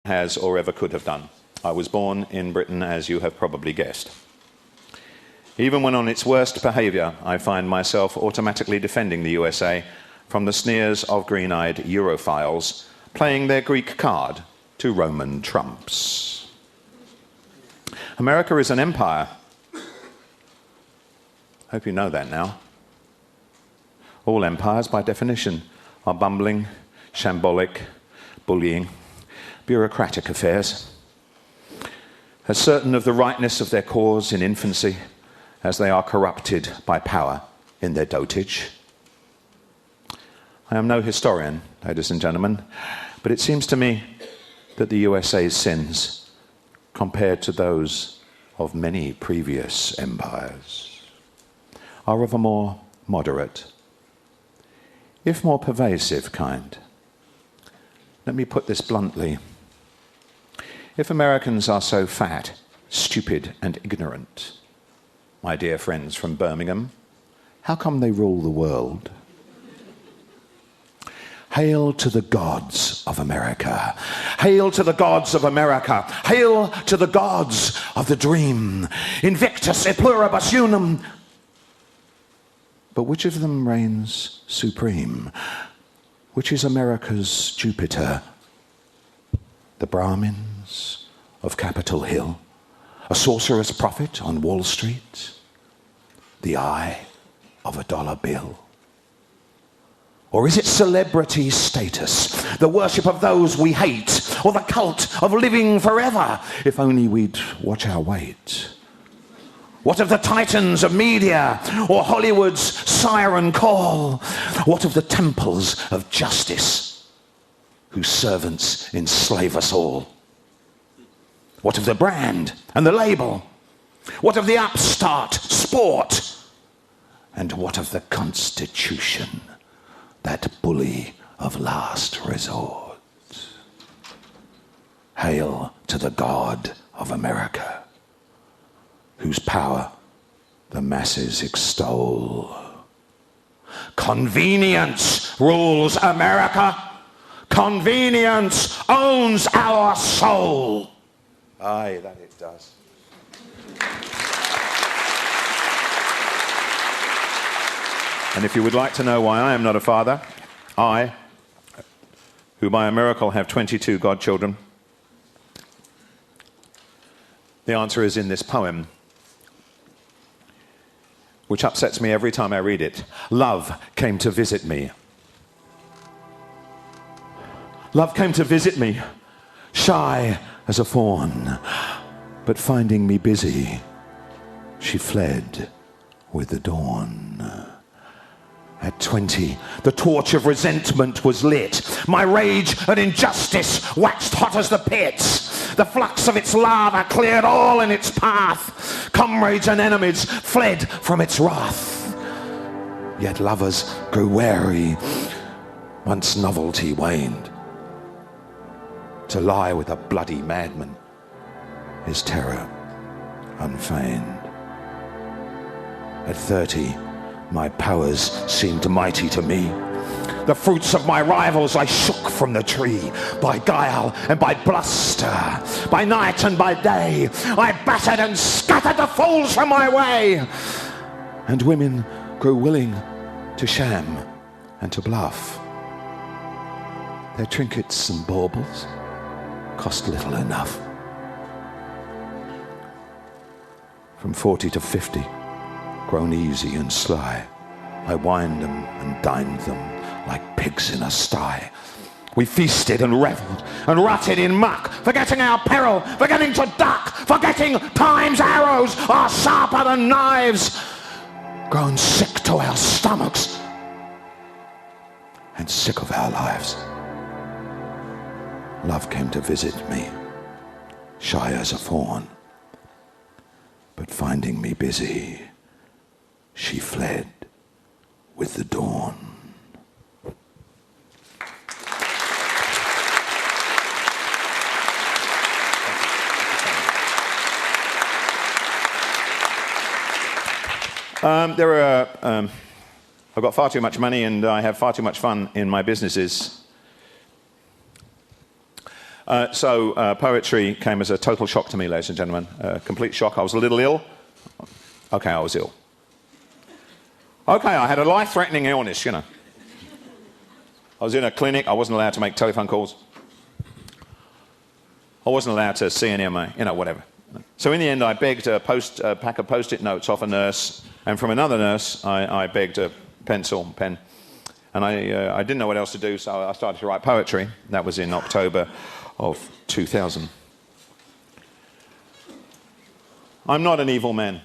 has or ever could have done. I was born in Britain, as you have probably guessed. Even when on its worst behaviour, I find myself automatically defending the USA from the sneers of green-eyed Europhiles playing their Greek card to Roman trumps. America is an empire. Hope you know that now. All empires, by definition, are bumbling, shambolic, bullying, bureaucratic affairs. As certain of the rightness of their cause in infancy as they are corrupted by power in their dotage. I am no historian, ladies and gentlemen, but it seems to me that the USA's sins, compared to those of many previous empires, are of a more moderate, if more pervasive kind. Let me put this bluntly. If Americans are so fat, stupid, and ignorant, my dear friends from Birmingham, how come they rule the world? Hail to the gods of America. Hail to the gods of America. Hail to the gods of the dream. Invictus et pluribus unum. But which of them reigns supreme? Which is America's Jupiter? The Brahmins of Capitol Hill? A sorcerer's prophet on Wall Street? The eye of a dollar bill? Or is it celebrity status, the worship of those we hate, or the cult of living forever? If only we'd watch our weight. What of the titans of media, or Hollywood's siren call? What of the temples of justice, whose servants enslave us all? What of the brand and the label? What of the upstart sport? And what of the Constitution, that bully of last resort? Hail to the God of America, whose power the masses extol. Convenience rules America. Convenience owns our soul. Aye, that it does. And if you would like to know why I am not a father, I, who by a miracle have 22 godchildren, the answer is in this poem, which upsets me every time I read it. Love came to visit me. Love came to visit me, shy as a fawn, but finding me busy, she fled with the dawn. At 20, the torch of resentment was lit. My rage and injustice waxed hot as the pits. The flux of its lava cleared all in its path. Comrades and enemies fled from its wrath. Yet lovers grew wary once novelty waned. To lie with a bloody madman is terror unfeigned. At 30, my powers seemed mighty to me. The fruits of my rivals I shook from the tree. By guile and by bluster, by night and by day, I battered and scattered the fools from my way. And women grew willing to sham and to bluff. Their trinkets and baubles cost little enough. From 40 to 50, grown easy and sly, I wined them and dined them like pigs in a sty. We feasted and revelled and rutted in muck, forgetting our peril, forgetting to duck, forgetting time's arrows are sharper than knives, grown sick to our stomachs and sick of our lives. Love came to visit me, shy as a fawn, but finding me busy, she fled with the dawn. I've got far too much money and I have far too much fun in my businesses. So poetry came as a total shock to me, ladies and gentlemen. Complete shock. I was a little ill. Okay, I was ill. Okay, I had a life-threatening illness, you know. I was in a clinic. I wasn't allowed to make telephone calls. I wasn't allowed to see an MA, you know, whatever. So in the end, I begged a pack of Post-it notes off a nurse, and from another nurse, I begged a pen. And I didn't know what else to do, so I started to write poetry. That was in October of 2000. I'm not an evil man,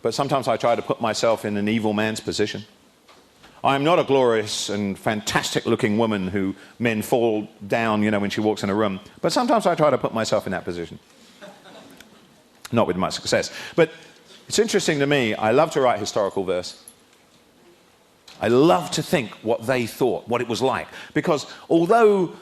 but sometimes I try to put myself in an evil man's position. I'm not a glorious and fantastic-looking woman who men fall down, you know, when she walks in a room. But sometimes I try to put myself in that position. Not with much success. But it's interesting to me, I love to write historical verse. I love to think what they thought, what it was like. Because although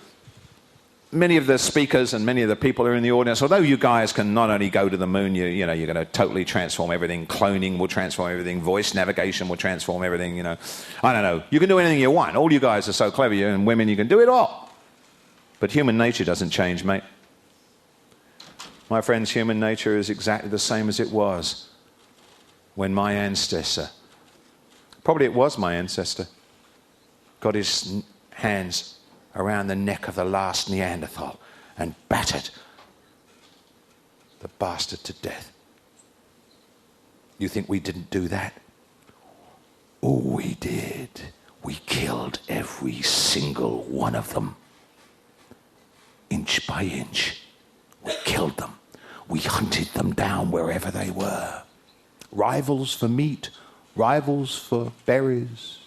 many of the speakers and many of the people who are in the audience, although you guys can not only go to the moon, you know, you're going to totally transform everything. Cloning will transform everything. Voice navigation will transform everything, you know. I don't know. You can do anything you want. All you guys are so clever, you and women, you can do it all. But human nature doesn't change, mate. My friends, human nature is exactly the same as it was when my ancestor, probably it was my ancestor, got his hands around the neck of the last Neanderthal and battered the bastard to death. You think we didn't do that? Oh, we did. We killed every single one of them. Inch by inch, we killed them. We hunted them down wherever they were. Rivals for meat, rivals for berries.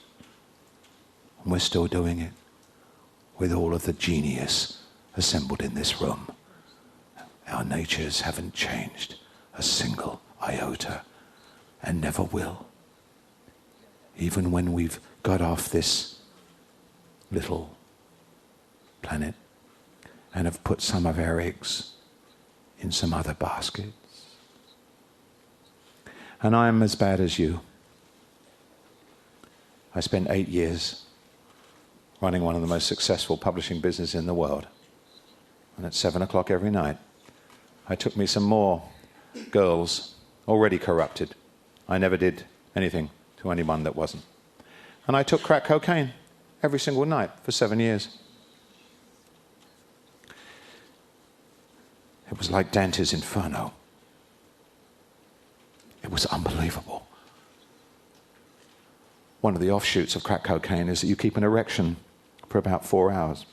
And we're still doing it with all of the genius assembled in this room. Our natures haven't changed a single iota and never will. Even when we've got off this little planet and have put some of our eggs in some other baskets. And I'm as bad as you. I spent 8 years running one of the most successful publishing businesses in the world. And at 7 o'clock every night, I took me some more girls, already corrupted. I never did anything to anyone that wasn't. And I took crack cocaine every single night for 7 years. It was like Dante's Inferno. It was unbelievable. One of the offshoots of crack cocaine is that you keep an erection for about 4 hours.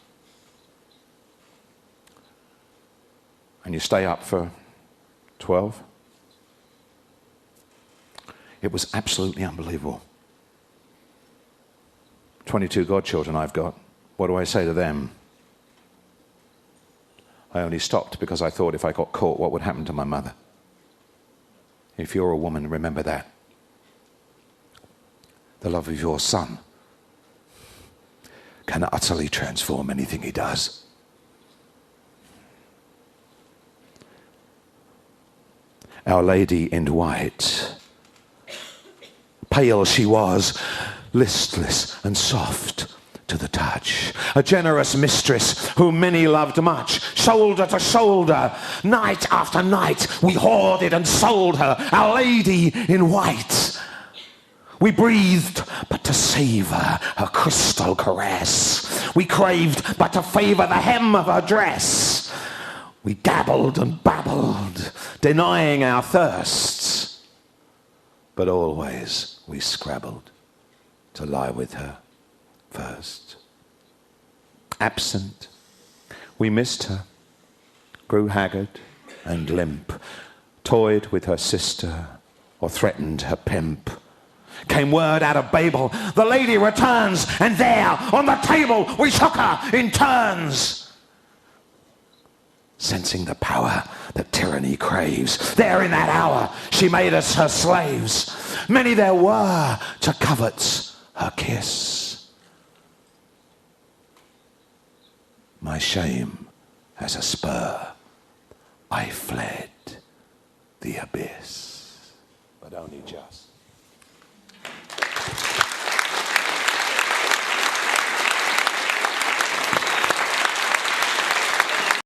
And you stay up for 12. It was absolutely unbelievable. 22 godchildren I've got. What do I say to them? I only stopped because I thought if I got caught, what would happen to my mother? If you're a woman, remember that. The love of your son can utterly transform anything he does. Our Lady in White. Pale she was, listless and soft to the touch. A generous mistress whom many loved much. Shoulder to shoulder, night after night, we hoarded and sold her. Our Lady in White. We breathed but to savor her crystal caress. We craved but to favor the hem of her dress. We gabbled and babbled, denying our thirsts. But always we scrabbled to lie with her first. Absent, we missed her, grew haggard and limp, toyed with her sister or threatened her pimp. Came word out of Babel, the lady returns, and there on the table we took her in turns. Sensing the power that tyranny craves, there in that hour she made us her slaves. Many there were to covet her kiss. My shame as a spur, I fled the abyss, but only just.